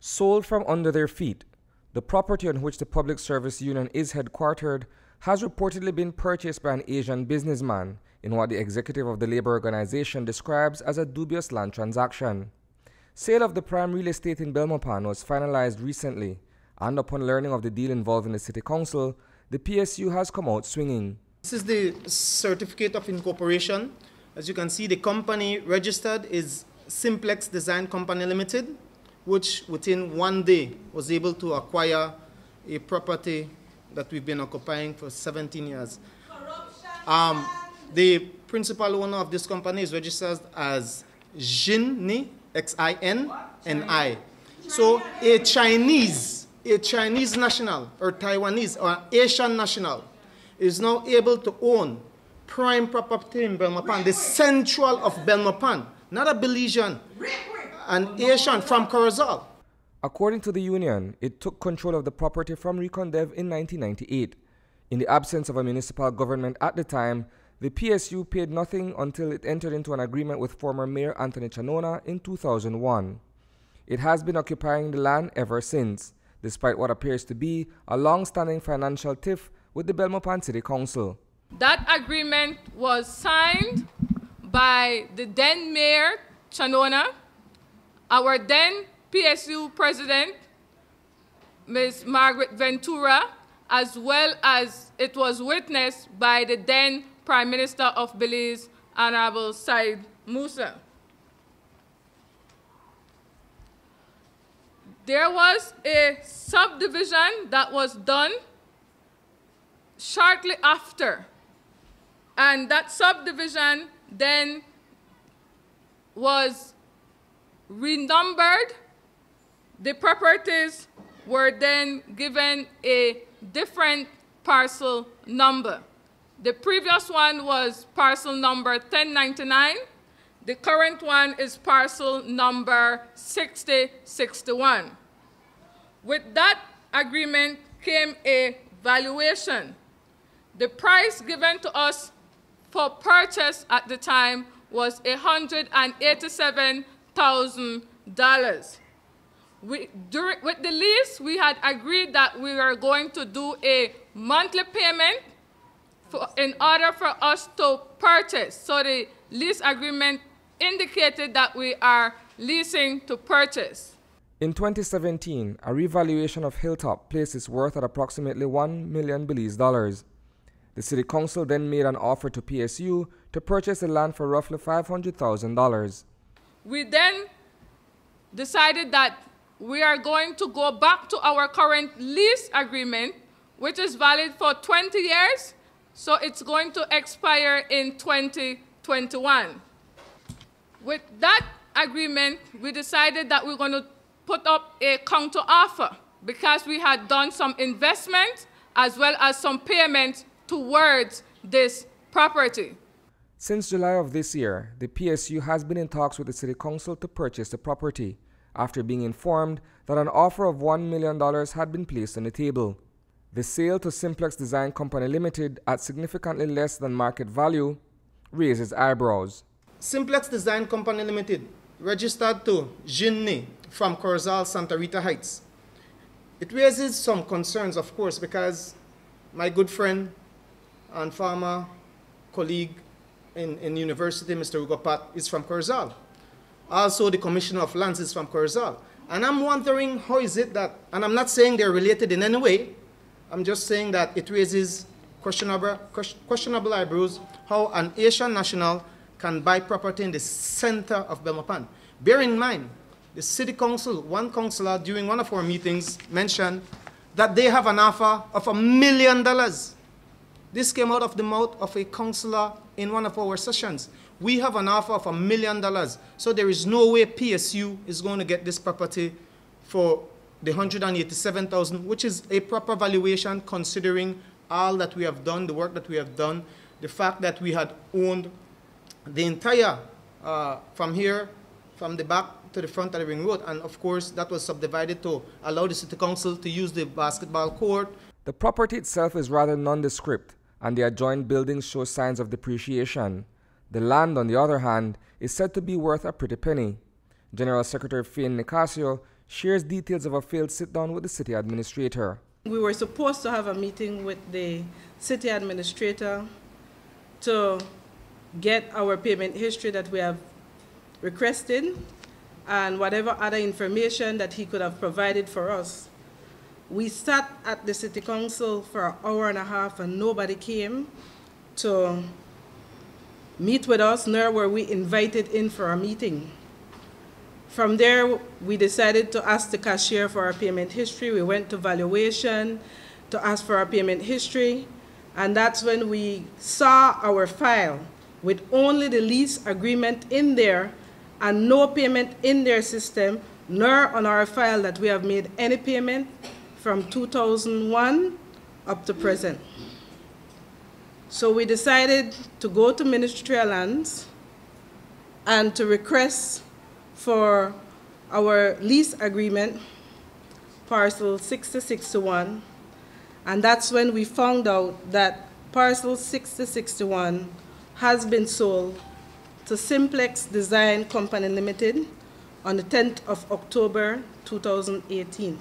Sold from under their feet, the property on which the Public Service Union is headquartered has reportedly been purchased by an Asian businessman in what the executive of the labor organization describes as a dubious land transaction. Sale of the prime real estate in Belmopan was finalized recently, and upon learning of the deal involving the City Council, the P.S.U. has come out swinging. This is the certificate of incorporation. As you can see, the company registered is Simplex Design Company Limited, which within one day was able to acquire a property that we've been occupying for 17 years. The principal owner of this company is registered as Xinni, Xinni. So a Chinese national or Taiwanese or Asian national is now able to own prime property in Belmopan, the central of Belmopan, not a Belizean, an Asian from Corozal. According to the union, it took control of the property from Recondev in 1998. In the absence of a municipal government at the time, the P.S.U. paid nothing until it entered into an agreement with former Mayor Anthony Chanona in 2001. It has been occupying the land ever since, despite what appears to be a long-standing financial tiff with the Belmopan City Council. That agreement was signed by the then Mayor Chanona, our then P.S.U. President, Ms. Margaret Ventura, as well as it was witnessed by the then Prime Minister of Belize, Honorable Said Musa. There was a subdivision that was done shortly after, and that subdivision then was renumbered. The properties were then given a different parcel number. The previous one was parcel number 1099. The current one is parcel number 6061. With that agreement came a valuation. The price given to us for purchase at the time was $187,000. With the lease, we had agreed that we were going to do a monthly payment in order for us to purchase. So the lease agreement indicated that we are leasing to purchase. In 2017, a revaluation of Hilltop placed its worth at approximately $1 million Belize dollars. The City Council then made an offer to P.S.U. to purchase the land for roughly $500,000. We then decided that we are going to go back to our current lease agreement, which is valid for 20 years, so it's going to expire in 2021. With that agreement, we decided that we're going to put up a counter offer because we had done some investment as well as some payments towards this property. Since July of this year, the P.S.U. has been in talks with the City Council to purchase the property, after being informed that an offer of $1 million had been placed on the table. The sale to Simplex Design Company Limited at significantly less than market value raises eyebrows. Simplex Design Company Limited, registered to Xinni from Corozal, Santa Rita Heights. It raises some concerns, of course, because my good friend and former colleague in university, Mr. Ugopat, is from Corozal. Also, the Commissioner of Lands is from Corozal. And I'm wondering how is it that, and I'm not saying they're related in any way, I'm just saying that it raises questionable eyebrows how an Asian national can buy property in the center of Belmopan. Bear in mind, the City Council, one councillor during one of our meetings mentioned that they have an offer of $1 million. This came out of the mouth of a councillor in one of our sessions. We have an offer of $1 million. So there is no way P.S.U. is going to get this property for the $187,000, which is a proper valuation considering all that we have done, the work that we have done, the fact that we had owned the entire, from here, from the back to the front of the ring road. And of course, that was subdivided to allow the City Council to use the basketball court. The property itself is rather nondescript, and the adjoined buildings show signs of depreciation. The land, on the other hand, is said to be worth a pretty penny. General Secretary Fane Nicasio shares details of a failed sit-down with the city administrator. We were supposed to have a meeting with the city administrator to get our payment history that we have requested and whatever other information that he could have provided for us. We sat at the city council for an hour and a half and nobody came to meet with us, nor were we invited in for a meeting. From there, we decided to ask the cashier for our payment history. We went to valuation to ask for our payment history, and that's when we saw our file with only the lease agreement in there and no payment in their system, nor on our file that we have made any payment from 2001 up to present. So we decided to go to Ministry of Lands and to request for our lease agreement, parcel 6061, and that's when we found out that parcel 6061 has been sold to Simplex Design Company Limited on the 10th of October 2018.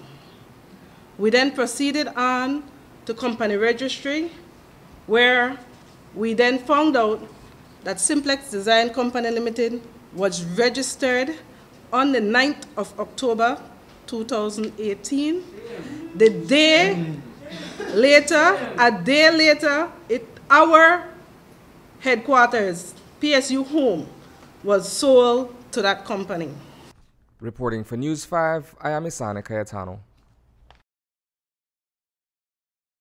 We then proceeded on to company registry, where we then found out that Simplex Design Company Limited was registered on the 9th of October 2018. The day later, a day later, our headquarters, P.S.U. home, was sold to that company. Reporting for News 5, I am Isani Cayetano.